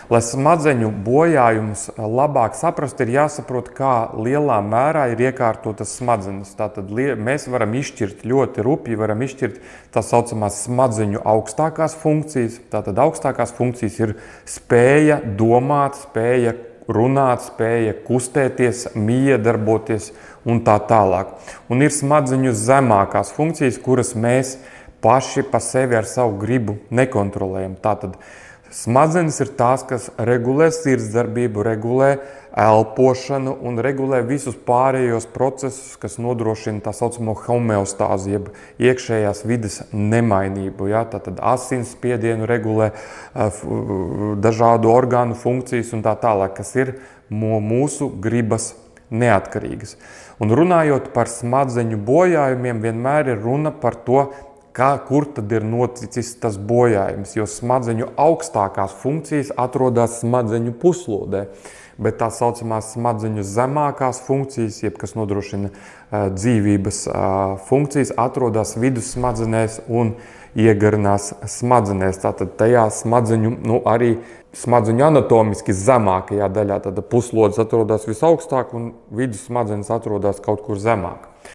Lai smadzeņu bojājumus labāk saprast, ir jāsaprot, kā lielā mērā ir iekārtotas smadzenes. Tātad mēs varam izšķirt ļoti rupji, varam izšķirt tā saucamās smadzeņu augstākās funkcijas. Tātad augstākās funkcijas ir spēja domāt, spēja runāt, spēja kustēties, miedarboties un tā tālāk. Un ir smadzeņu zemākās funkcijas, kuras mēs paši pa sevi ar savu gribu nekontrolējam. Tātad smadzenes ir tās, kas regulē sirdsdarbību, regulē elpošanu un regulē visus pārējos procesus, kas nodrošina tā saucamo homeostāzi, jeb iekšējās vides nemainību. Ja? Tātad asinsspiedienu regulē, dažādu orgānu funkcijas un tā tālāk, kas ir mūsu gribas neatkarīgas. Un runājot par smadzeņu bojājumiem, vienmēr ir runa par to, kur tad ir noticis tas bojājums, jo smadzeņu augstākās funkcijas atrodas smadzeņu puslodē, bet tā saucamās smadzeņu zemākās funkcijas, jeb kas nodrošina dzīvības funkcijas, atrodas vidussmadzenēs un iegarinās smadzenēs. Tātad tajā smadzeņu, arī smadzeņu anatomiski zemākajā daļā, tad puslodes atrodas visaugstāk un vidussmadzenes atrodas kaut kur zemāk.